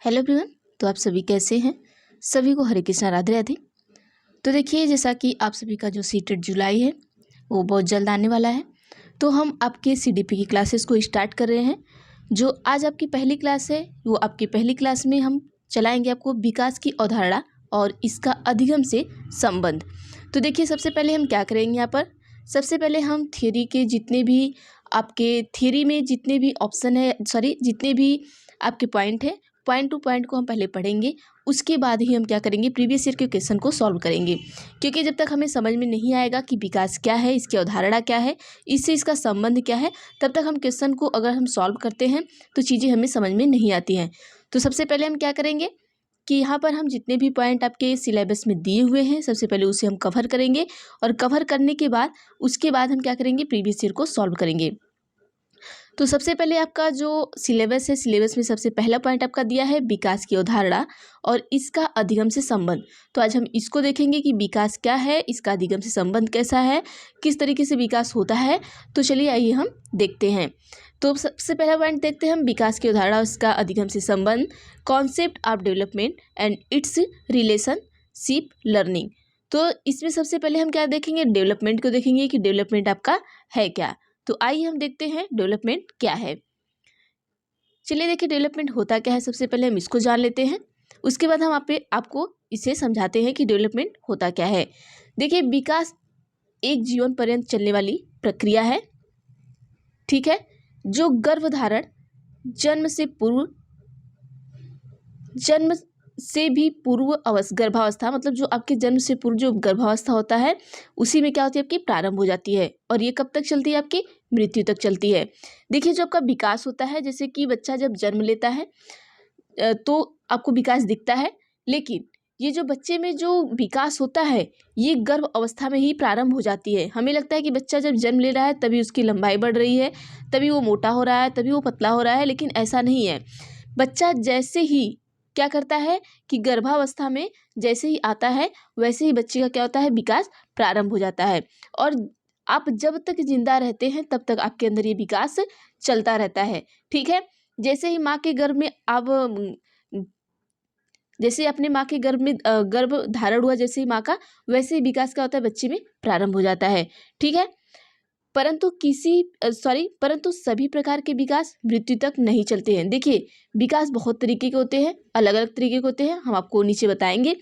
Hello everyone. तो आप सभी कैसे हैं? सभी को हरे कृष्णा राधे राधे। तो देखिए, जैसा कि आप सभी का जो सीटेट जुलाई है वो बहुत जल्द आने वाला है, तो हम आपके सीडीपी की क्लासेस को स्टार्ट कर रहे हैं। जो आज आपकी पहली क्लास है वो आपकी पहली क्लास में हम चलाएंगे आपको विकास की अवधारणा और इसका अधिगम से संबंध। तो देखिए, सबसे पहले हम क्या करेंगे यहाँ पर, सबसे पहले हम थियरी के जितने भी आपके थियरी में जितने भी ऑप्शन है, जितने भी आपके पॉइंट है, पॉइंट टू पॉइंट को हम पहले पढ़ेंगे। उसके बाद ही हम क्या करेंगे, प्रीवियस ईयर के क्वेश्चन को सॉल्व करेंगे। क्योंकि जब तक हमें समझ में नहीं आएगा कि विकास क्या है, इसकी अवधारणा क्या है, इससे इसका संबंध क्या है, तब तक हम क्वेश्चन को अगर हम सॉल्व करते हैं तो चीज़ें हमें समझ में नहीं आती हैं। तो सबसे पहले हम क्या करेंगे कि यहाँ पर हम जितने भी पॉइंट आपके सिलेबस में दिए हुए हैं, सबसे पहले उसे हम कवर करेंगे। और कवर करने के बाद उसके बाद हम क्या करेंगे, प्रीवियस ईयर को सॉल्व करेंगे। तो सबसे पहले आपका जो सिलेबस है, सिलेबस में सबसे पहला पॉइंट आपका दिया है विकास की अवधारणा और इसका अधिगम से संबंध। तो आज हम इसको देखेंगे कि विकास क्या है, इसका अधिगम से संबंध कैसा है, किस तरीके से विकास होता है। तो चलिए आइए हम देखते हैं। तो सबसे पहला पॉइंट देखते हैं हम, विकास की अवधारणा और इसका अधिगम से संबंध, concept of development and it's relationship learning. तो इसमें सबसे पहले हम क्या देखेंगे, डेवलपमेंट को देखेंगे कि डेवलपमेंट आपका है क्या। तो आइए हम देखते हैं डेवलपमेंट क्या है। चलिए देखिए, डेवलपमेंट होता क्या है, सबसे पहले हम इसको जान लेते हैं। उसके बाद हम आपको इसे समझाते हैं कि डेवलपमेंट होता क्या है। देखिए, विकास एक जीवन पर्यंत चलने वाली प्रक्रिया है, ठीक है, जो गर्भधारण जन्म से भी पूर्व गर्भावस्था, मतलब जो आपके जन्म से पूर्व जो गर्भावस्था होता है उसी में क्या होती है, आपकी प्रारंभ हो जाती है। और ये कब तक चलती है, आपकी मृत्यु तक चलती है। देखिए, जो आपका विकास होता है, जैसे कि बच्चा जब जन्म लेता है तो आपको विकास दिखता है, लेकिन ये जो बच्चे में जो विकास होता है ये गर्भ अवस्था में ही प्रारंभ हो जाती है। हमें लगता है कि बच्चा जब जन्म ले रहा है तभी उसकी लंबाई बढ़ रही है, तभी वो मोटा हो रहा है, तभी वो पतला हो रहा है, लेकिन ऐसा नहीं है। बच्चा जैसे ही क्या करता है कि गर्भावस्था में जैसे ही आता है वैसे ही बच्चे का क्या होता है, विकास प्रारंभ हो जाता है। और आप जब तक जिंदा रहते हैं तब तक आपके अंदर ये विकास चलता रहता है, ठीक है। जैसे ही माँ के गर्भ में जैसे अपने माँ के गर्भ में गर्भ धारण हुआ जैसे ही माँ का, वैसे ही विकास क्या होता है, बच्चे में प्रारंभ हो जाता है, ठीक है। परंतु सभी प्रकार के विकास मृत्यु तक नहीं चलते हैं। देखिए, विकास बहुत तरीके के होते हैं, अलग अलग तरीके के होते हैं, हम आपको नीचे बताएंगे।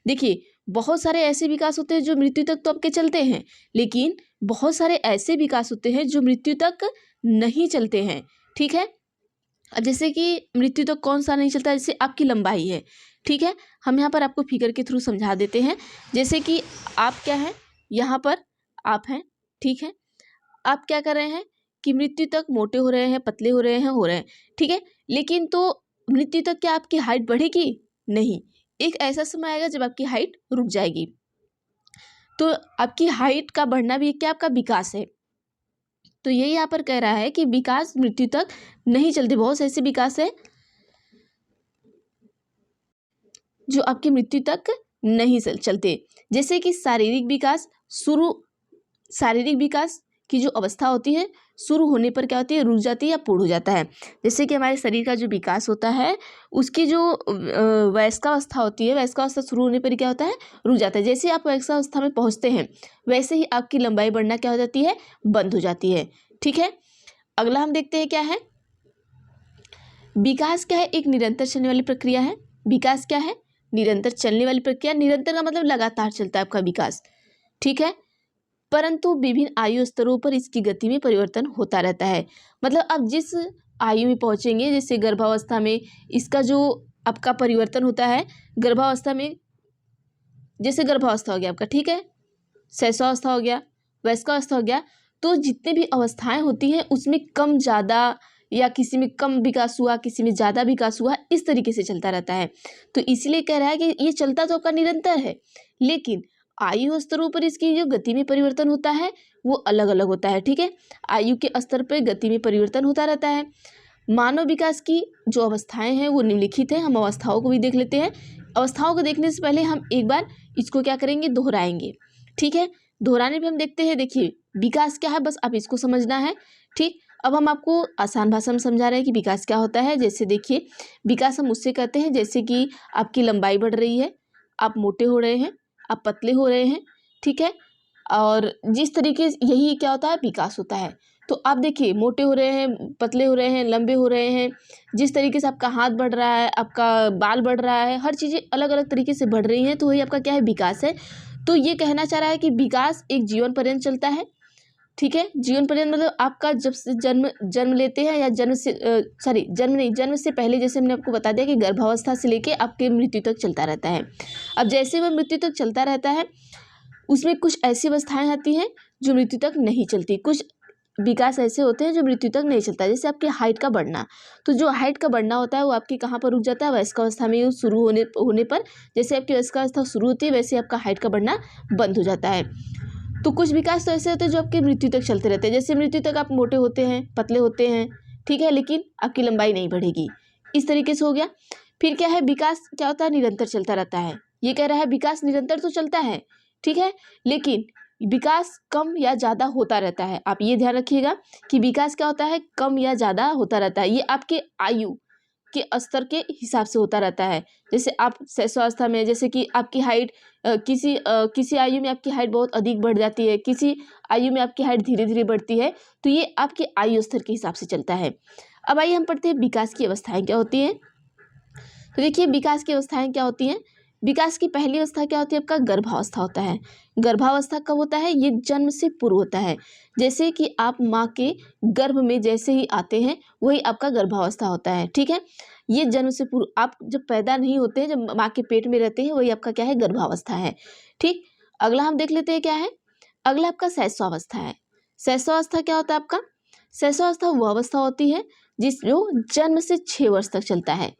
देखिए, बहुत सारे ऐसे विकास होते हैं जो मृत्यु तक तो आपके चलते हैं, लेकिन बहुत सारे ऐसे विकास होते हैं जो मृत्यु तक नहीं चलते हैं, ठीक है। जैसे कि मृत्यु तक कौन सा नहीं चलता, जैसे आपकी लंबाई है, ठीक है। हम यहाँ पर आपको फिगर के थ्रू समझा देते हैं। जैसे कि आप क्या हैं, यहाँ पर आप हैं, ठीक है। आप क्या कर रहे हैं कि मृत्यु तक मोटे हो रहे हैं, पतले हो रहे हैं, ठीक है। लेकिन तो मृत्यु तक क्या आपकी हाइट बढ़ेगी? नहीं। एक ऐसा समय आएगा जब आपकी हाइट रुक जाएगी। तो आपकी हाइट का बढ़ना भी क्या आपका विकास है। तो ये यहाँ पर कह रहा है कि विकास मृत्यु तक नहीं चलते। बहुत से ऐसे विकास है जो आपकी मृत्यु तक नहीं चलते। जैसे कि शारीरिक विकास की जो अवस्था होती है शुरू होने पर क्या होती है, रुक जाती है या पूर्ण हो जाता है। जैसे कि हमारे शरीर का जो विकास होता है उसकी जो वयस्कावस्था होती है, वयस्कावस्था शुरू होने पर क्या होता है, रुक जाता है। जैसे आप वयस्कावस्था में पहुंचते हैं वैसे ही आपकी लंबाई बढ़ना क्या हो जाती है, बंद हो जाती है, ठीक है। अगला हम देखते हैं क्या है, विकास क्या है, एक निरंतर चलने वाली प्रक्रिया है। विकास क्या है, निरंतर चलने वाली प्रक्रिया। निरंतर का मतलब लगातार चलता है आपका विकास, ठीक है। परंतु विभिन्न आयु स्तरों पर इसकी गति में परिवर्तन होता रहता है। मतलब आप जिस आयु में पहुंचेंगे, जैसे गर्भावस्था में इसका जो आपका परिवर्तन होता है, गर्भावस्था में जैसे गर्भावस्था हो गया आपका, ठीक है, शैशवावस्था हो गया, वयस्कावस्था हो गया, तो जितने भी अवस्थाएं होती हैं उसमें कम ज़्यादा या किसी में कम विकास हुआ, किसी में ज़्यादा विकास हुआ, इस तरीके से चलता रहता है। तो इसलिए कह रहा है कि ये चलता तो आपका निरंतर है, लेकिन आयु स्तरों पर इसकी जो गति में परिवर्तन होता है वो अलग अलग होता है, ठीक है। आयु के स्तर पर गति में परिवर्तन होता रहता है। मानव विकास की जो अवस्थाएं हैं वो निम्नलिखित है। हम अवस्थाओं को भी देख लेते हैं। अवस्थाओं को देखने से पहले हम एक बार इसको क्या करेंगे, दोहराएंगे, ठीक है। दोहराने पे हम देखते हैं, देखिए विकास क्या है, बस आप इसको समझना है, ठीक। अब हम आपको आसान भाषा में समझा रहे हैं कि विकास क्या होता है। जैसे देखिए, विकास हम उससे कहते हैं जैसे कि आपकी लंबाई बढ़ रही है, आप मोटे हो रहे हैं, आप पतले हो रहे हैं, ठीक है। और जिस तरीके से यही क्या होता है, विकास होता है। तो आप देखिए, मोटे हो रहे हैं, पतले हो रहे हैं, लंबे हो रहे हैं, जिस तरीके से आपका हाथ बढ़ रहा है, आपका बाल बढ़ रहा है, हर चीज़ें अलग अलग तरीके से बढ़ रही हैं, तो वही आपका क्या है, विकास है। तो ये कहना चाह रहा है कि विकास एक जीवन पर्यंत चलता है, ठीक है। जीवन पर्यंत मतलब आपका जब से जन्म लेते हैं या जन्म से पहले, जैसे हमने आपको बता दिया कि गर्भावस्था से लेके आपके मृत्यु तक चलता रहता है। अब जैसे वह मृत्यु तक चलता रहता है, उसमें कुछ ऐसी अवस्थाएं आती हैं जो मृत्यु तक नहीं चलती, कुछ विकास ऐसे होते हैं जो मृत्यु तक नहीं चलता। जैसे आपकी हाइट का बढ़ना, तो जो हाइट का बढ़ना होता है वो आपकी कहाँ पर रुक जाता है, वयस्कावस्था में शुरू होने पर। जैसे आपकी वयस्कावस्था शुरू होती है वैसे आपका हाइट का बढ़ना बंद हो जाता है। तो कुछ विकास तो ऐसे होते हैं जो आपकी मृत्यु तक चलते रहते हैं। जैसे मृत्यु तक आप मोटे होते हैं, पतले होते हैं, ठीक है, लेकिन आपकी लंबाई नहीं बढ़ेगी, इस तरीके से हो गया। फिर क्या है, विकास क्या होता है, निरंतर चलता रहता है। ये कह रहा है विकास निरंतर तो चलता है, ठीक है, लेकिन विकास कम या ज़्यादा होता रहता है। आप ये ध्यान रखिएगा कि विकास क्या होता है, कम या ज़्यादा होता रहता है। ये आपके आयु के स्तर के हिसाब से होता रहता है। जैसे आप शैशवावस्था में, जैसे कि आपकी हाइट किसी आयु में आपकी हाइट बहुत अधिक बढ़ जाती है, किसी आयु में आपकी हाइट धीरे धीरे बढ़ती है, तो ये आपके आयु स्तर के हिसाब से चलता है। अब आइए हम पढ़ते हैं विकास की अवस्थाएं क्या होती हैं। तो देखिए, विकास की अवस्थाएं क्या होती हैं। विकास की पहली अवस्था क्या होती है, आपका गर्भावस्था होता है। गर्भावस्था कब होता है, ये जन्म से पूर्व होता है। जैसे कि आप माँ के गर्भ में जैसे ही आते हैं वही आपका गर्भावस्था होता है, ठीक है। ये जन्म से पूर्व, आप जब पैदा नहीं होते हैं, जब माँ के पेट में रहते हैं, वही आपका क्या है, गर्भावस्था है, ठीक। अगला हम देख लेते हैं क्या है। अगला आपका शैशवावस्था है। शैशवावस्था क्या होता है आपका, शैशवावस्था वह अवस्था होती है जो जन्म से 6 वर्ष तक चलता है।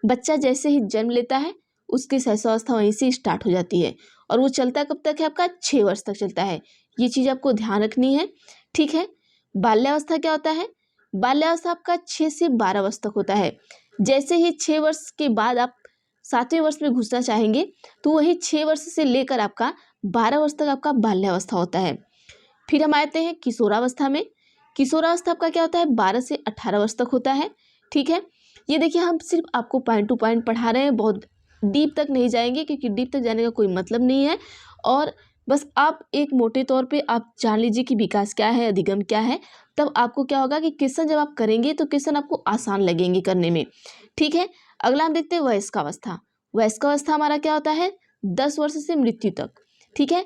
बच्चा जैसे ही जन्म लेता है उसकी शैशवावस्था वहीं से स्टार्ट हो जाती है, और वो चलता कब तक है, आपका 6 वर्ष तक चलता है। ये चीज़ आपको ध्यान रखनी है, ठीक है। बाल्यावस्था क्या होता है, बाल्यावस्था आपका 6 से 12 वर्ष तक होता है। जैसे ही 6 वर्ष के बाद आप 7वें वर्ष में घुसना चाहेंगे, तो वही 6 वर्ष से लेकर आपका 12 वर्ष तक आपका बाल्यावस्था होता है। फिर हम आते हैं किशोरावस्था में। किशोरावस्था आपका क्या होता है, 12 से 18 वर्ष तक होता है, ठीक है। ये देखिए, हम सिर्फ आपको पॉइंट टू पॉइंट पढ़ा रहे हैं, बहुत डीप तक नहीं जाएंगे क्योंकि डीप तक जाने का कोई मतलब नहीं है। और बस आप एक मोटे तौर पे आप जान लीजिए कि विकास क्या है, अधिगम क्या है, तब आपको क्या होगा कि क्वेश्चन जब आप करेंगे तो क्वेश्चन आपको आसान लगेंगे करने में, ठीक है। अगला हम देखते हैं वयस्कावस्था। वयस्कावस्था हमारा क्या होता है, 10 वर्ष से मृत्यु तक, ठीक है।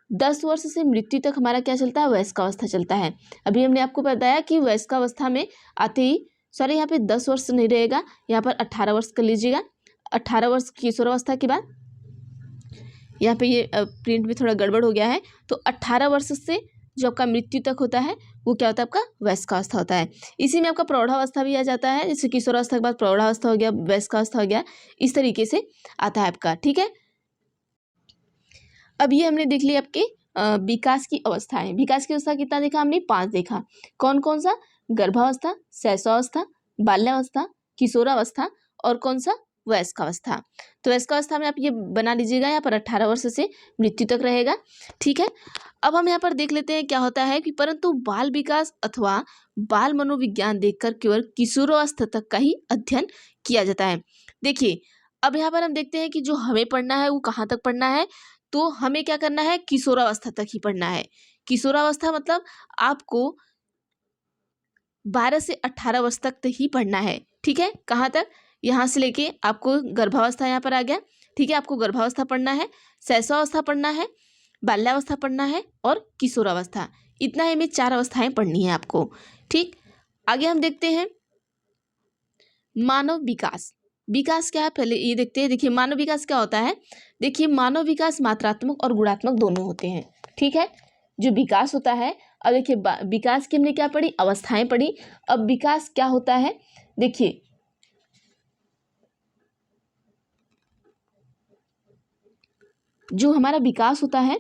10 वर्ष से मृत्यु तक हमारा क्या चलता है, वयस्कावस्था चलता है। अभी हमने आपको बताया कि वयस्कावस्था में आते ही, सॉरी यहाँ पे 10 वर्ष नहीं रहेगा, यहाँ पर 18 वर्ष कर लीजिएगा। 18 वर्ष किशोरावस्था के बाद, यहाँ पे ये प्रिंट में थोड़ा गड़बड़ हो गया है, तो 18 वर्ष से जो आपका मृत्यु तक होता है वो क्या होता है, आपका वयस्कावस्था होता है। इसी में आपका प्रौढ़ावस्था भी आ जाता है, जैसे किशोरावस्था के बाद प्रौढ़ावस्था हो गया, वयस्कावस्था हो गया, इस तरीके से आता है आपका, ठीक है। अब ये हमने देख लिया आपके विकास की अवस्थाएं। विकास की अवस्था कितना देखा हमने, 5 देखा। कौन कौन सा, गर्भावस्था, शैशवावस्था, बाल्यावस्था, किशोरावस्था और कौन सा, वयस्कावस्था। तो वयस्कावस्था में आप ये बना लीजिएगा, यहाँ पर 18 वर्ष से मृत्यु तक रहेगा, ठीक है। अब हम यहाँ पर देख लेते हैं क्या होता है कि परंतु बाल विकास अथवा बाल मनोविज्ञान देखकर केवल किशोरावस्था तक का ही अध्ययन किया जाता है। देखिए, अब यहाँ पर हम देखते हैं कि जो हमें पढ़ना है वो कहाँ तक पढ़ना है, तो हमें क्या करना है, किशोरावस्था तक ही पढ़ना है। किशोरावस्था मतलब आपको 12 से 18 वर्ष तक ही पढ़ना है, ठीक है। कहाँ तक, यहाँ से लेके आपको गर्भावस्था यहाँ पर आ गया, ठीक है। आपको गर्भावस्था पढ़ना है, शैशवावस्था पढ़ना है, बाल्यावस्था पढ़ना है और किशोरावस्था, इतना ही में 4 अवस्थाएं पढ़नी है आपको, ठीक। आगे हम देखते हैं मानव विकास। विकास क्या है, पहले ये देखते हैं। देखिए, मानव विकास क्या होता है। देखिए, मानव विकास मात्रात्मक और गुणात्मक दोनों होते हैं, ठीक है। जो विकास होता है, अब देखिए विकास की हमने क्या पढ़ी, अवस्थाएं पढ़ी। अब विकास क्या होता है, देखिए जो हमारा विकास होता है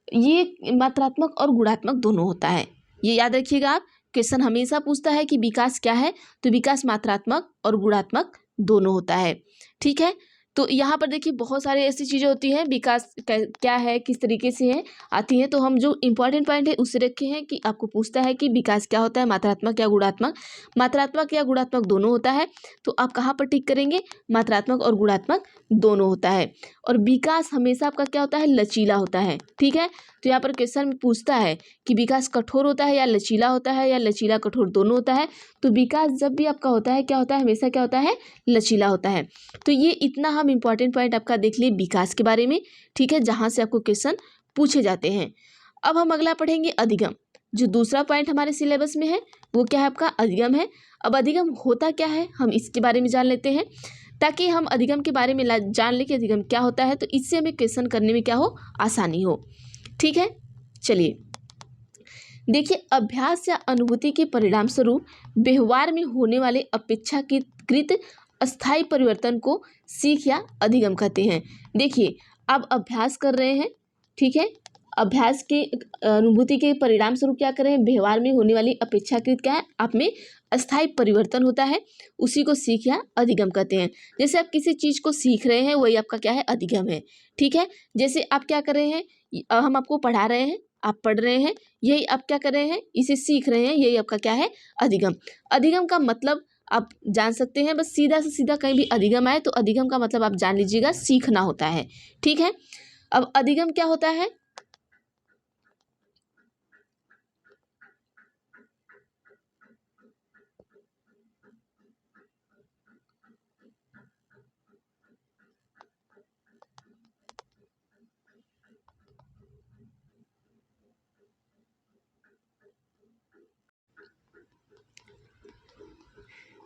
ये मात्रात्मक और गुणात्मक दोनों होता है। ये याद रखिएगा आप, क्वेश्चन हमेशा पूछता है कि विकास क्या है, तो विकास मात्रात्मक और गुणात्मक दोनों होता है, ठीक है। तो यहाँ पर देखिए बहुत सारी ऐसी चीज़ें होती हैं, विकास क्या है, किस तरीके से है आती हैं। तो हम जो इम्पोर्टेंट पॉइंट है उससे रखे हैं कि आपको पूछता है कि विकास क्या होता है, मात्रात्मक या गुणात्मक। मात्रात्मक या गुणात्मक दोनों होता है, तो आप कहाँ पर टिक करेंगे, मात्रात्मक और गुणात्मक दोनों होता है। और विकास हमेशा आपका क्या होता है, लचीला होता है। ठीक है, तो यहाँ पर क्वेश्चन में पूछता है कि विकास कठोर होता है या लचीला होता है, या लचीला कठोर दोनों होता है। तो विकास जब भी आपका होता है क्या होता है, हमेशा क्या होता है, लचीला होता है। तो ये इतना हम इम्पॉर्टेंट पॉइंट आपका देख लिए विकास के बारे में। ठीक है, जहाँ से आपको क्वेश्चन पूछे जाते हैं। अब हम अगला पढ़ेंगे अधिगम। जो दूसरा पॉइंट हमारे सिलेबस में है वो क्या है, आपका अधिगम है। अब अधिगम होता क्या है, हम इसके बारे में जान लेते हैं, ताकि हम अधिगम के बारे में जान लें कि अधिगम क्या होता है, तो इससे हमें क्वेश्चन करने में क्या हो, आसानी हो। ठीक है, चलिए देखिए, अभ्यास या अनुभूति के परिणाम स्वरूप व्यवहार में होने वाले अपेक्षाकृत अस्थायी परिवर्तन को सीख या अधिगम कहते हैं। देखिए, आप अभ्यास कर रहे हैं, ठीक है, अभ्यास के अनुभूति के परिणाम स्वरूप क्या कर रहे हैं, व्यवहार में होने वाली अपेक्षाकृत क्या है, आप में अस्थायी परिवर्तन होता है, उसी को सीख या अधिगम कहते हैं। जैसे आप किसी चीज़ को सीख रहे हैं, वही आपका क्या है, अधिगम है। ठीक है, जैसे आप क्या कर रहे हैं, हम आपको पढ़ा रहे हैं, आप पढ़ रहे हैं, यही आप क्या कर रहे हैं, इसे सीख रहे हैं, यही आपका क्या है, अधिगम। अधिगम का मतलब आप जान सकते हैं, बस सीधा से सीधा कहीं भी अधिगम आए तो अधिगम का मतलब आप जान लीजिएगा, सीखना होता है। ठीक है, अब अधिगम क्या होता है,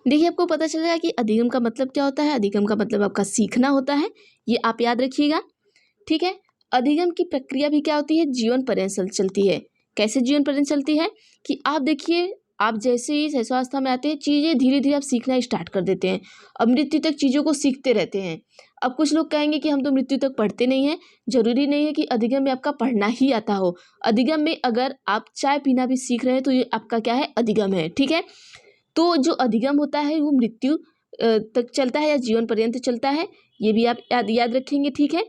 देखिए आपको पता चल जाएगा कि अधिगम का मतलब क्या होता है। अधिगम का मतलब आपका सीखना होता है, ये आप याद रखिएगा। ठीक है, अधिगम की प्रक्रिया भी क्या होती है, जीवन पर्यंत चलती है। कैसे जीवन पर्यंत चलती है कि आप देखिए, आप जैसे ही शैशवावस्था में आते हैं, चीज़ें धीरे धीरे आप सीखना स्टार्ट कर देते हैं, अब मृत्यु तक चीज़ों को सीखते रहते हैं। अब कुछ लोग कहेंगे कि हम तो मृत्यु तक पढ़ते नहीं हैं, जरूरी नहीं है कि अधिगम में आपका पढ़ना ही आता हो। अधिगम में अगर आप चाय पीना भी सीख रहे हैं तो ये आपका क्या है, अधिगम है। ठीक है, तो जो अधिगम होता है वो मृत्यु तक चलता है या जीवन पर्यंत चलता है, ये भी आप याद रखेंगे। ठीक है,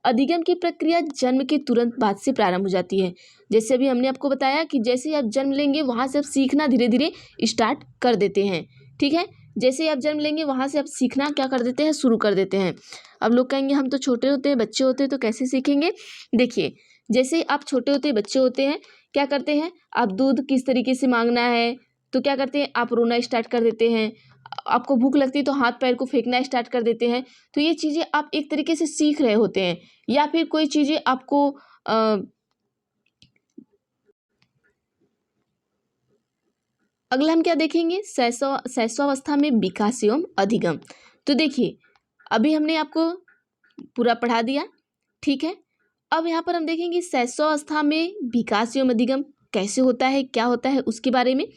अधिगम की प्रक्रिया जन्म के तुरंत बाद से प्रारंभ हो जाती है। जैसे अभी हमने आपको बताया कि जैसे ही आप जन्म लेंगे वहाँ से आप सीखना धीरे धीरे स्टार्ट कर देते हैं। ठीक है, जैसे ही आप जन्म लेंगे वहाँ से आप सीखना क्या कर देते हैं, शुरू कर देते हैं। अब लोग कहेंगे हम तो छोटे होते हैं, बच्चे होते हैं, तो कैसे सीखेंगे। देखिए, जैसे ही आप छोटे होते हैं, बच्चे होते हैं, क्या करते हैं, आप दूध किस तरीके से मांगना है, तो क्या करते हैं, आप रोना स्टार्ट कर देते हैं। आपको भूख लगती है तो हाथ पैर को फेंकना स्टार्ट कर देते हैं। तो ये चीज़ें आप एक तरीके से सीख रहे होते हैं। या फिर कोई चीज़ें आपको अगला हम क्या देखेंगे, शैशवावस्था में विकास एवं अधिगम। तो देखिए, अभी हमने आपको पूरा पढ़ा दिया। ठीक है, अब यहाँ पर हम देखेंगे शैशवावस्था में विकास एवं अधिगम कैसे होता है, क्या होता है, उसके बारे में।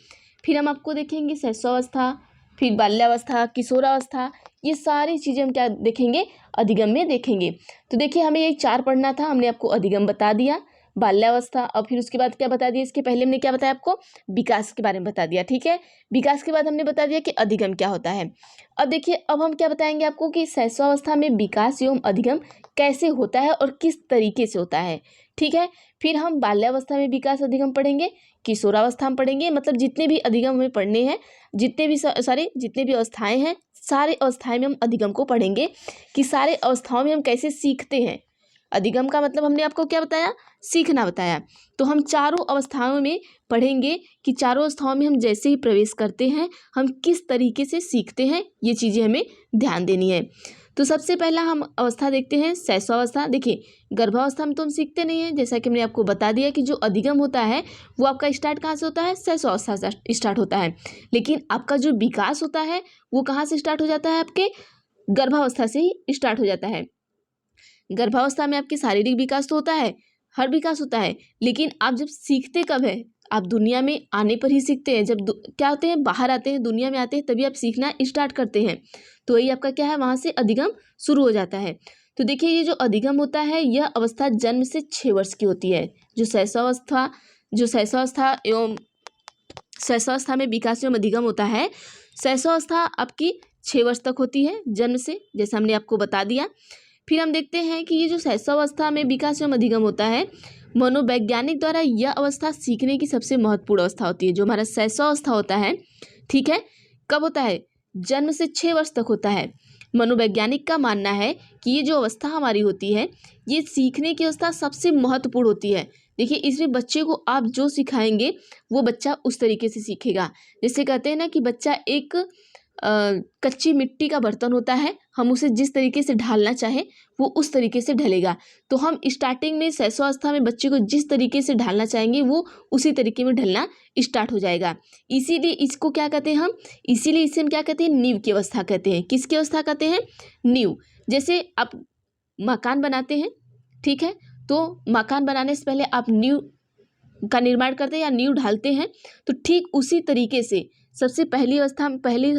फिर हम आपको देखेंगे शैशवावस्था, फिर बाल्यावस्था, किशोरावस्था, ये सारी चीज़ें हम क्या देखेंगे, अधिगम में देखेंगे। तो देखिए, हमें ये 4 पढ़ना था, हमने आपको अधिगम बता दिया, बाल्यावस्था, और फिर उसके बाद क्या बता दिया, इसके पहले हमने क्या बताया आपको, विकास के बारे में बता दिया। ठीक है, विकास के बाद हमने बता दिया कि अधिगम क्या होता है। अब देखिए, अब हम क्या बताएंगे आपको कि शैशवावस्था में विकास एवं अधिगम कैसे होता है और किस तरीके से होता है। ठीक है, फिर हम बाल्यावस्था में विकास अधिगम पढ़ेंगे, किशोरावस्था में पढ़ेंगे, मतलब जितने भी अधिगम हमें पढ़ने हैं, जितने भी जितने भी अवस्थाएं हैं, सारे अवस्थाएं में हम अधिगम को पढ़ेंगे कि सारे अवस्थाओं में हम कैसे सीखते हैं। अधिगम का मतलब हमने आपको क्या बताया, सीखना बताया। तो हम चारों अवस्थाओं में पढ़ेंगे कि चारों अवस्थाओं में हम जैसे ही प्रवेश करते हैं हम किस तरीके से सीखते हैं, ये चीज़ें हमें ध्यान देनी है। तो सबसे पहला हम अवस्था देखते हैं, शैशवावस्था। देखिए, गर्भावस्था में तो हम सीखते नहीं हैं, जैसा कि हमने आपको बता दिया कि जो अधिगम होता है वो आपका स्टार्ट कहाँ से होता है, शैशवावस्था से स्टार्ट होता है। लेकिन आपका जो विकास होता है वो कहाँ से स्टार्ट हो जाता है, आपके गर्भावस्था से ही स्टार्ट हो जाता है। गर्भावस्था में आपके शारीरिक विकास तो होता है, हर विकास होता है, लेकिन आप जब सीखते कब है, आप दुनिया में आने पर ही सीखते हैं। जब क्या होते हैं, बाहर आते हैं, दुनिया में आते हैं, तभी आप सीखना स्टार्ट करते हैं। तो यही आपका क्या है, वहाँ से अधिगम शुरू हो जाता है। तो देखिए, ये जो अधिगम होता है यह अवस्था जन्म से 6 वर्ष की होती है। जो शैशवावस्था में विकास एवं अधिगम होता है, शैशवावस्था आपकी 6 वर्ष तक होती है जन्म से, जैसा हमने आपको बता दिया। फिर हम देखते हैं कि ये जो शैशवावस्था में विकास एवं अधिगम होता है, मनोवैज्ञानिक द्वारा यह अवस्था सीखने की सबसे महत्वपूर्ण अवस्था होती है। जो हमारा शैशवावस्था होता है, ठीक है, कब होता है? जन्म से 6 वर्ष तक होता है। मनोवैज्ञानिक का मानना है कि ये जो अवस्था हमारी होती है, ये सीखने की अवस्था सबसे महत्वपूर्ण होती है। देखिए, इसमें बच्चे को आप जो सिखाएंगे वो बच्चा उस तरीके से सीखेगा। जैसे कहते हैं ना कि बच्चा एक कच्ची मिट्टी का बर्तन होता है, हम उसे जिस तरीके से ढालना चाहे वो उस तरीके से ढलेगा। तो हम स्टार्टिंग में शैशवावस्था में बच्चे को जिस तरीके से ढालना चाहेंगे वो उसी तरीके में ढलना स्टार्ट हो जाएगा। इसीलिए इसको क्या कहते हैं हम? इसीलिए इसे हम क्या कहते हैं? नींव की अवस्था कहते हैं। किसकी अवस्था कहते हैं? नींव। जैसे आप मकान बनाते हैं, ठीक है, तो मकान बनाने से पहले आप नींव का निर्माण करते हैं या नींव ढालते हैं, तो ठीक उसी तरीके से सबसे पहली अवस्था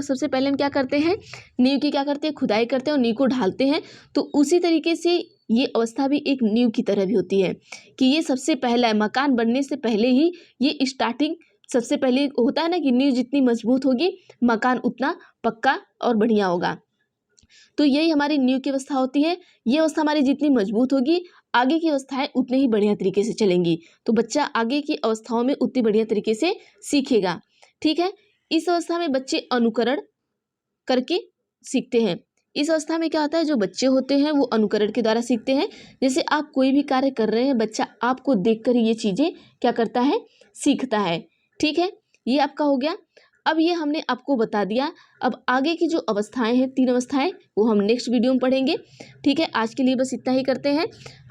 सबसे पहले हम क्या करते हैं? नींव की क्या करते हैं? खुदाई करते हैं और नींव को ढालते हैं। तो उसी तरीके से ये अवस्था भी एक नींव की तरह भी होती है कि ये सबसे पहला है, मकान बनने से पहले ही ये स्टार्टिंग सबसे पहले होता है ना कि नींव जितनी मजबूत होगी मकान उतना पक्का और बढ़िया होगा। तो यही हमारी नींव की अवस्था होती है। ये अवस्था हमारी जितनी मजबूत होगी, आगे की अवस्थाएं उतने ही बढ़िया तरीके से चलेंगी। तो बच्चा आगे की अवस्थाओं में उतनी बढ़िया तरीके से सीखेगा, ठीक है। इस अवस्था में बच्चे अनुकरण करके सीखते हैं। इस अवस्था में क्या होता है? जो बच्चे होते हैं वो अनुकरण के द्वारा सीखते हैं। जैसे आप कोई भी कार्य कर रहे हैं, बच्चा आपको देखकर ये चीज़ें क्या करता है? सीखता है, ठीक है। ये आपका हो गया। अब ये हमने आपको बता दिया। अब आगे की जो अवस्थाएं हैं, 3 अवस्थाएं, वो हम नेक्स्ट वीडियो में पढ़ेंगे, ठीक है। आज के लिए बस इतना ही करते हैं।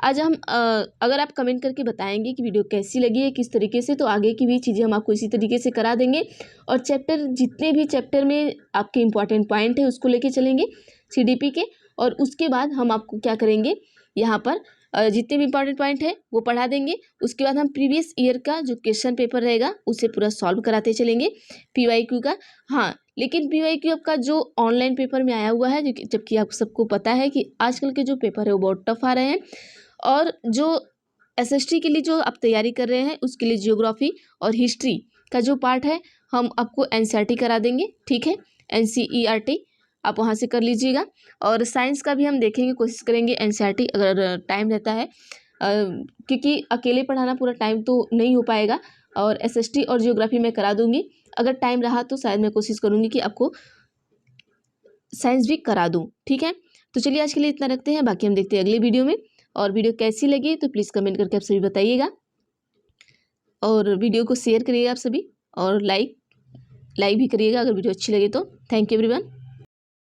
आज हम अगर आप कमेंट करके बताएंगे कि वीडियो कैसी लगी है, किस तरीके से, तो आगे की भी चीज़ें हम आपको इसी तरीके से करा देंगे। और जितने भी चैप्टर में आपके इंपॉर्टेंट पॉइंट है उसको लेके चलेंगे CDP के। और उसके बाद हम आपको क्या करेंगे, यहाँ पर जितने भी इंपॉर्टेंट पॉइंट है वो पढ़ा देंगे। उसके बाद हम प्रीवियस ईयर का जो क्वेश्चन पेपर रहेगा उसे पूरा सॉल्व कराते चलेंगे, PYQ का। हाँ, लेकिन PYQ आपका जो ऑनलाइन पेपर में आया हुआ है, जबकि आप सबको पता है कि आजकल के जो पेपर है वो बहुत टफ आ रहे हैं। और जो SST के लिए जो आप तैयारी कर रहे हैं उसके लिए जियोग्राफी और हिस्ट्री का जो पार्ट है हम आपको NCERT करा देंगे, ठीक है, NCERT आप वहाँ से कर लीजिएगा। और साइंस का भी हम देखेंगे, कोशिश करेंगे NCERT अगर टाइम रहता है, क्योंकि अकेले पढ़ाना पूरा टाइम तो नहीं हो पाएगा। और SST और जियोग्राफी मैं करा दूंगी, अगर टाइम रहा तो शायद मैं कोशिश करूंगी कि आपको साइंस भी करा दूं, ठीक है। तो चलिए आज के लिए इतना रखते हैं, बाकी हम देखते हैं अगले वीडियो में। और वीडियो कैसी लगी तो प्लीज़ कमेंट करके आप सभी बताइएगा, और वीडियो को शेयर करिएगा आप सभी, और लाइक भी करिएगा अगर वीडियो अच्छी लगे तो। Thank you everyone.